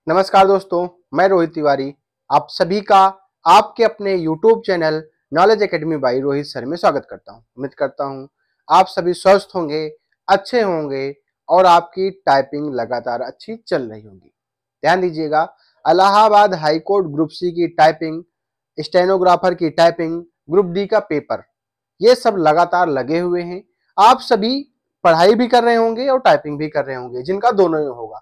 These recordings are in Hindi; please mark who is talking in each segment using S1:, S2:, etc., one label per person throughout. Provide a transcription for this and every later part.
S1: नमस्कार दोस्तों, मैं रोहित तिवारी आप सभी का आपके अपने YouTube channel knowledge academy by Rohit sir में स्वागत करता हूं। उम्मीद करता हूं आप सभी स्वस्थ होंगे, अच्छे होंगे और आपकी टाइपिंग लगातार अच्छी चल रही होगी। ध्यान दीजिएगा, Allahabad high court group C की टाइपिंग, स्टेनोग्राफर की टाइपिंग, ग्रुप डी का पेपर, ये सब लगातार लगे हुए हैं। आप सभी पढ़ाई भी कर रहे होंगे और टाइपिंग भी कर रहे होंगे, जिनका दोनों ही होगा।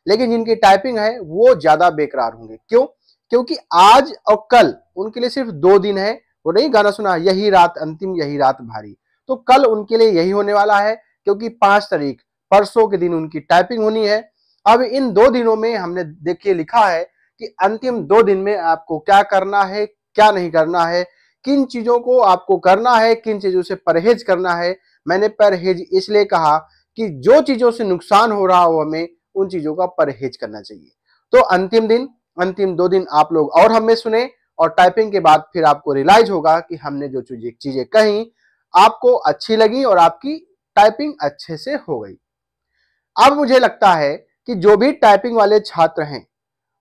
S1: लेकिन जिनकी टाइपिंग है वो ज्यादा बेकरार होंगे। क्यों? क्योंकि आज और कल उनके लिए सिर्फ 2 दिन है। वो नहीं गाना सुना, यही रात अंतिम यही रात भारी। तो कल उनके लिए यही होने वाला है, क्योंकि 5 तारीख परसों के दिन उनकी टाइपिंग होनी है। अब इन 2 दिनों में हमने देखिए लिखा है कि अंतिम 2 दिन में आपको क्या करना है, क्या नहीं करना है, किन चीजों को आपको करना है, किन चीजों से परहेज करना है। मैंने परहेज इसलिए कहा कि जो चीजों से नुकसान हो रहा हो हमें उन चीजों का परहेज करना चाहिए। तो अंतिम 2 दिन आप लोग और हमें सुने और टाइपिंग के बाद फिर आपको रियलाइज होगा कि हमने जो चीजें कही आपको अच्छी लगी और आपकी टाइपिंग अच्छे से हो गई। अब मुझे लगता है कि जो भी टाइपिंग वाले छात्र हैं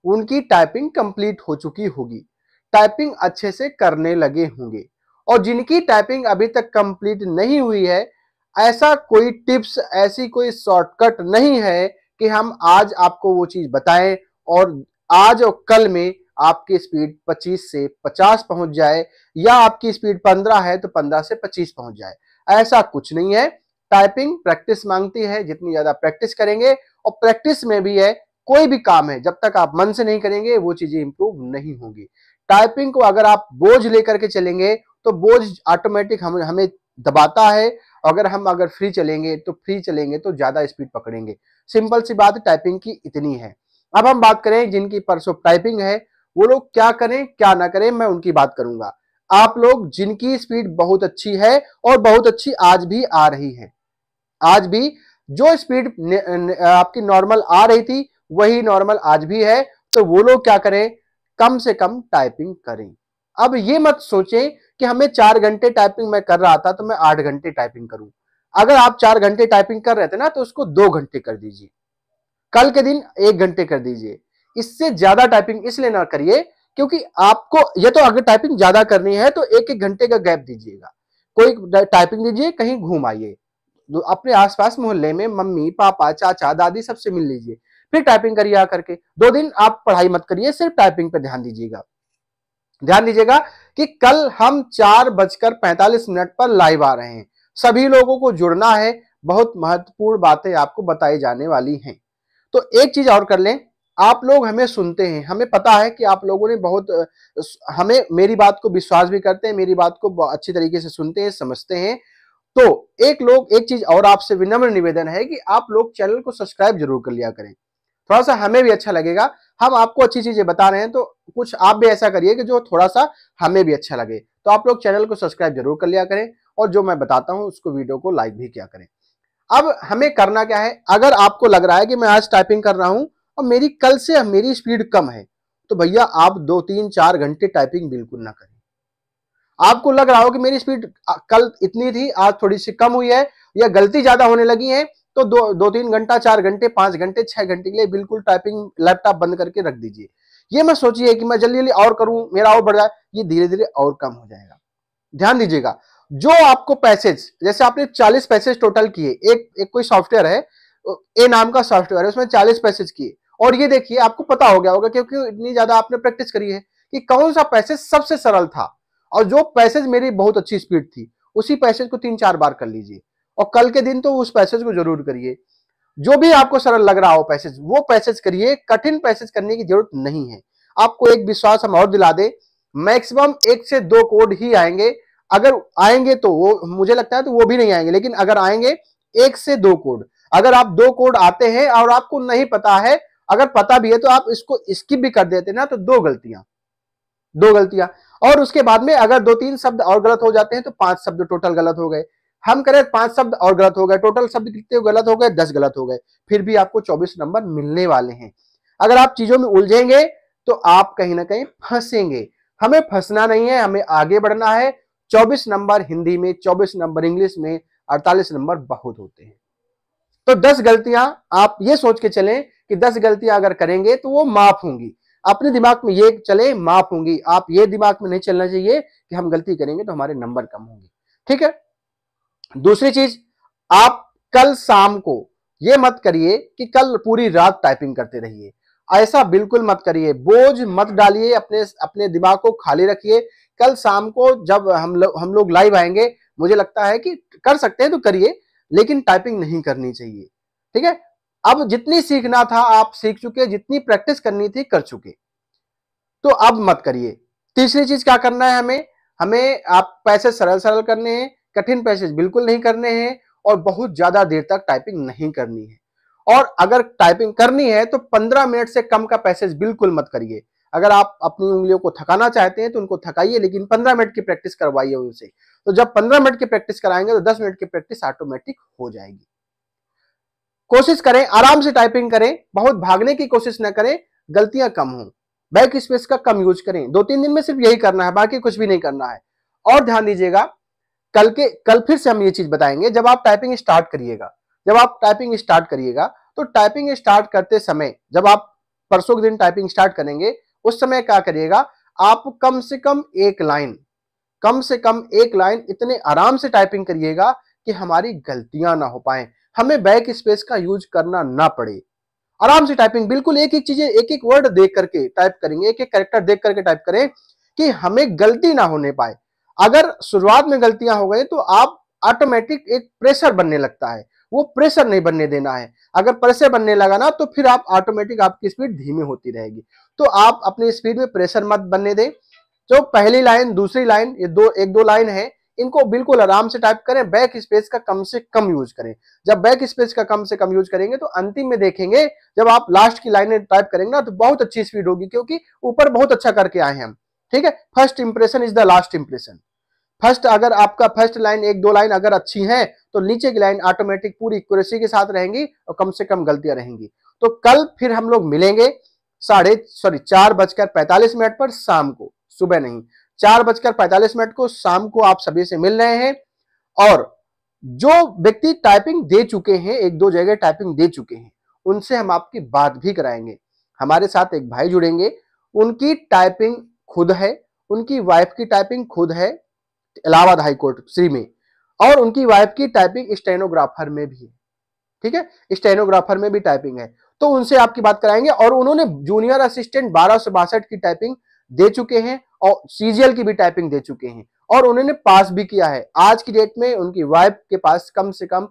S1: उनकी टाइपिंग कंप्लीट हो चुकी होगी, टाइपिंग अच्छे से करने लगे होंगे। और जिनकी टाइपिंग अभी तक कंप्लीट नहीं हुई है, ऐसा कोई टिप्स, ऐसी कोई शॉर्टकट नहीं है कि हम आज आपको वो चीज बताएं और आज और कल में आपकी स्पीड 25 से 50 पहुंच जाए, या आपकी स्पीड 15 है तो 15 से 25 पहुंच जाए। ऐसा कुछ नहीं है। टाइपिंग प्रैक्टिस मांगती है, जितनी ज्यादा प्रैक्टिस करेंगे, और प्रैक्टिस में भी है, कोई भी काम है जब तक आप मन से नहीं करेंगे वो चीजें इंप्रूव नहीं होंगी। टाइपिंग को अगर आप बोझ लेकर के चलेंगे तो बोझ ऑटोमेटिक हमें दबाता है। अगर फ्री चलेंगे तो ज्यादा स्पीड पकड़ेंगे। सिंपल सी बात टाइपिंग की इतनी है। अब हम बात करें जिनकी परसों टाइपिंग है, वो लोग क्या करें क्या ना करें, मैं उनकी बात करूंगा। आप लोग जिनकी स्पीड बहुत अच्छी है और बहुत अच्छी आज भी आ रही है, आज भी जो स्पीड आपकी नॉर्मल आ रही थी वही नॉर्मल आज भी है, तो वो लोग क्या करें, कम से कम टाइपिंग करें। अब ये मत सोचें कि हमें 4 घंटे टाइपिंग मैं कर रहा था तो मैं 8 घंटे टाइपिंग करूं। अगर आप 4 घंटे टाइपिंग कर रहे थे ना तो उसको 2 घंटे कर दीजिए, कल के दिन 1 घंटे कर दीजिए। इससे ज्यादा टाइपिंग इसलिए ना करिए क्योंकि आपको ये तो अगर टाइपिंग ज्यादा करनी है तो 1-1 घंटे का गैप दीजिएगा। कोई टाइपिंग दीजिए, कहीं घूम आइए, अपने आसपास मोहल्ले में मम्मी पापा चाचा दादी सबसे मिल लीजिए, फिर टाइपिंग करिए आकर के। 2 दिन आप पढ़ाई मत करिए, सिर्फ टाइपिंग पे ध्यान दीजिएगा। ध्यान दीजिएगा कि कल हम 4:45 पर लाइव आ रहे हैं। सभी लोगों को जुड़ना है, बहुत महत्वपूर्ण बातें आपको बताई जाने वाली हैं। तो एक चीज और कर लें, आप लोग हमें सुनते हैं, हमें पता है कि आप लोगों ने बहुत हमें मेरी बात को विश्वास भी करते हैं, मेरी बात को अच्छी तरीके से सुनते हैं, समझते हैं। तो एक चीज और आपसे विनम्र निवेदन है कि आप लोग चैनल को सब्सक्राइब जरूर कर लिया करें, थोड़ा सा हमें भी अच्छा लगेगा। हम आपको अच्छी चीजें बता रहे हैं तो कुछ आप भी ऐसा करिए कि जो थोड़ा सा हमें भी अच्छा लगे। तो आप लोग चैनल को सब्सक्राइब जरूर कर लिया करें और जो मैं बताता हूं उसको वीडियो को लाइक भी किया करें। अब हमें करना क्या है, अगर आपको लग रहा है कि मैं आज टाइपिंग कर रहा हूं और मेरी कल से मेरी स्पीड कम है, तो भैया आप 2-3-4 घंटे टाइपिंग बिल्कुल ना करें। आपको लग रहा हो कि मेरी स्पीड कल इतनी थी आज थोड़ी सी कम हुई है या गलती ज्यादा होने लगी है, तो 2-3 घंटा 4 घंटे 5 घंटे 6 घंटे के लिए बिल्कुल टाइपिंग लैपटॉप बंद करके रख दीजिए। ये मत सोचिए कि मैं जल्दी जल्दी और करूं मेरा और बढ़ जाए, ये धीरे धीरे और कम हो जाएगा। ध्यान दीजिएगा, जो आपको पैसेज, जैसे आपने 40 पैसेज टोटल किए, एक कोई सॉफ्टवेयर है, ए नाम का सॉफ्टवेयर है, उसमें 40 पैसेज किए, और ये देखिए आपको पता हो गया होगा क्योंकि इतनी ज्यादा आपने प्रैक्टिस करी है कि कौन सा पैसेज सबसे सरल था, और जो पैसेज मेरी बहुत अच्छी स्पीड थी उसी पैसेज को 3-4 बार कर लीजिए, और कल के दिन तो उस पैसेज को जरूर करिए। जो भी आपको सरल लग रहा हो पैसेज, वो पैसेज करिए, कठिन पैसेज करने की जरूरत नहीं है। आपको एक विश्वास हम और दिला दे, मैक्सिमम 1 से 2 कोड ही आएंगे। अगर आएंगे तो वो मुझे लगता है तो वो भी नहीं आएंगे, लेकिन अगर आएंगे 1 से 2 कोड। अगर आप 2 कोड आते हैं और आपको नहीं पता है, अगर पता भी है तो आप इसको स्किप भी कर देते ना, तो 2 गलतियां, और उसके बाद में अगर 2-3 शब्द और गलत हो जाते हैं तो 5 शब्द टोटल गलत हो गए। हम करें 5 शब्द और गलत हो गए, टोटल शब्द कितने गलत हो गए, 10 गलत हो गए, फिर भी आपको 24 नंबर मिलने वाले हैं। अगर आप चीजों में उलझेंगे तो आप कहीं ना कहीं फंसेंगे। हमें फंसना नहीं है, हमें आगे बढ़ना है। 24 नंबर हिंदी में, 24 नंबर इंग्लिश में, 48 नंबर बहुत होते हैं। तो 10 गलतियां आप ये सोच के चलें कि 10 गलतियां अगर करेंगे तो वो माफ होंगी। अपने दिमाग में ये चले माफ होंगी, आप ये दिमाग में नहीं चलना चाहिए कि हम गलती करेंगे तो हमारे नंबर कम होंगे। ठीक है। दूसरी चीज, आप कल शाम को ये मत करिए कि कल पूरी रात टाइपिंग करते रहिए, ऐसा बिल्कुल मत करिए। बोझ मत डालिए, अपने अपने दिमाग को खाली रखिए। कल शाम को जब हम लोग लाइव आएंगे, मुझे लगता है कि कर सकते हैं तो करिए, लेकिन टाइपिंग नहीं करनी चाहिए। ठीक है। अब जितनी सीखना था आप सीख चुके, जितनी प्रैक्टिस करनी थी कर चुके, तो अब मत करिए। तीसरी चीज क्या करना है, हमें हमें आप पैसे सरल सरल करने हैं, कठिन पैसे बिल्कुल नहीं करने हैं, और बहुत ज्यादा देर तक टाइपिंग नहीं करनी है। और अगर टाइपिंग करनी है तो 15 मिनट से कम का पैसेज बिल्कुल मत करिए। अगर आप अपनी उंगलियों को थकाना चाहते हैं तो उनको थकाइए, लेकिन 15 मिनट की प्रैक्टिस करवाइए उनसे। तो जब 15 मिनट की प्रैक्टिस कराएंगे तो 10 मिनट की प्रैक्टिस ऑटोमेटिक हो जाएगी। कोशिश करें आराम से टाइपिंग करें, बहुत भागने की कोशिश ना करें, गलतियां कम हो। बैक स्पेस का कम यूज करें। 2-3 दिन में सिर्फ यही करना है, बाकी कुछ भी नहीं करना है। और ध्यान दीजिएगा, कल फिर से हम ये चीज बताएंगे, जब आप टाइपिंग स्टार्ट करिएगा, तो टाइपिंग स्टार्ट करते समय, जब आप परसों के दिन टाइपिंग स्टार्ट करेंगे, उस समय क्या करिएगा, आप कम से कम एक लाइन इतने आराम से टाइपिंग करिएगा कि हमारी गलतियां ना हो पाए, हमें बैक स्पेस का यूज करना ना पड़े। आराम से टाइपिंग, बिल्कुल एक एक चीजें, एक एक वर्ड देख करके टाइप करेंगे, एक एक कैरेक्टर देख करके टाइप करें कि हमें गलती ना होने पाए। अगर शुरुआत में गलतियां हो गई तो आप ऑटोमेटिक एक प्रेशर बनने लगता है, वो प्रेशर नहीं बनने देना है। अगर प्रेशर बनने लगा ना तो फिर आप ऑटोमेटिक आपकी स्पीड धीमी होती रहेगी। तो आप अपनी स्पीड में प्रेशर मत बनने दें। जो पहली लाइन दूसरी लाइन, ये एक दो लाइन है, इनको बिल्कुल आराम से टाइप करें, बैक स्पेस का कम से कम यूज करें। जब बैक स्पेस का कम से कम यूज करेंगे तो अंतिम में देखेंगे, जब आप लास्ट की लाइनें टाइप करेंगे ना तो बहुत अच्छी स्पीड होगी, क्योंकि ऊपर बहुत अच्छा करके आए हैं हम। ठीक है। First impression is the last impression. अगर आपका फर्स्ट लाइन, एक दो लाइन अगर अच्छी है तो नीचे की लाइन ऑटोमेटिक पूरी एक्यूरेसी के साथ रहेंगी और कम से कम गलतियां रहेंगी। तो कल फिर हम लोग मिलेंगे 4:45 पर शाम को, सुबह नहीं, 4:45 को शाम को आप सभी से मिल रहे हैं। और जो व्यक्ति टाइपिंग दे चुके हैं, एक दो जगह टाइपिंग दे चुके हैं, उनसे हम आपकी बात भी कराएंगे। हमारे साथ एक भाई जुड़ेंगे, उनकी टाइपिंग खुद है, उनकी वाइफ की टाइपिंग खुद है इलाहाबाद हाईकोर्ट श्री में, और उनकी वाइफ की टाइपिंग स्टेनोग्राफर में भी है। ठीक है। स्टेनोग्राफर में भी टाइपिंग है, तो उनसे आपकी बात कराएंगे। और उन्होंने जूनियर असिस्टेंट 1262 की टाइपिंग दे चुके हैं और सीजीएल की भी टाइपिंग दे चुके हैं, और उन्होंने पास भी किया है। आज की डेट में उनकी वाइफ के पास कम से कम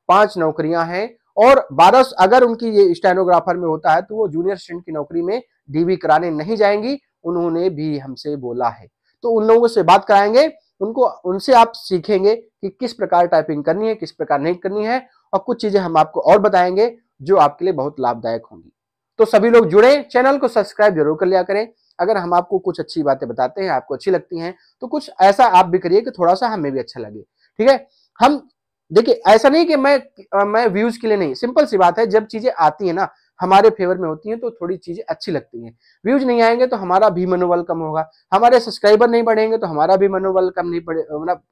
S1: 5 नौकरियां हैं, और 12 अगर उनकी ये स्टेनोग्राफर में होता है तो वो जूनियर असिस्टेंट की नौकरी में डीबी कराने नहीं जाएंगी, उन्होंने भी हमसे बोला है। तो उन लोगों से बात कराएंगे, उनसे आप सीखेंगे कि किस प्रकार टाइपिंग करनी है, किस प्रकार नहीं करनी है, और कुछ चीजें हम आपको और बताएंगे जो आपके लिए बहुत लाभदायक होंगी। तो सभी लोग जुड़े, चैनल को सब्सक्राइब जरूर कर लिया करें। अगर हम आपको कुछ अच्छी बातें बताते हैं, आपको अच्छी लगती हैं, तो कुछ ऐसा आप भी करिए कि थोड़ा सा हमें भी अच्छा लगे। ठीक है। हम देखिए, ऐसा नहीं कि मैं व्यूज के लिए नहीं, सिंपल सी बात है, जब चीजें आती है ना हमारे फेवर में होती हैं तो थोड़ी चीजें अच्छी लगती हैं। व्यूज नहीं आएंगे तो हमारा भी मनोबल कम होगा, हमारे सब्सक्राइबर नहीं बढ़ेंगे तो हमारा भी मनोबल कम नहीं बढ़े, मतलब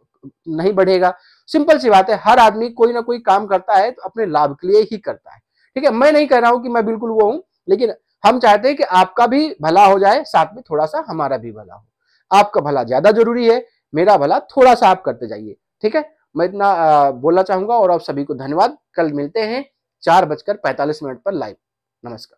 S1: नहीं बढ़ेगा। सिंपल सी बात है, हर आदमी कोई ना कोई काम करता है तो अपने लाभ के लिए ही करता है। ठीक है। मैं नहीं कह रहा हूं कि मैं बिल्कुल वो हूं, लेकिन हम चाहते हैं कि आपका भी भला हो जाए, साथ में थोड़ा सा हमारा भी भला हो। आपका भला ज्यादा जरूरी है, मेरा भला थोड़ा सा आप करते जाइए। ठीक है। मैं इतना बोलना चाहूंगा, और आप सभी को धन्यवाद। कल मिलते हैं 4:45 पर लाइव। नमस्कार।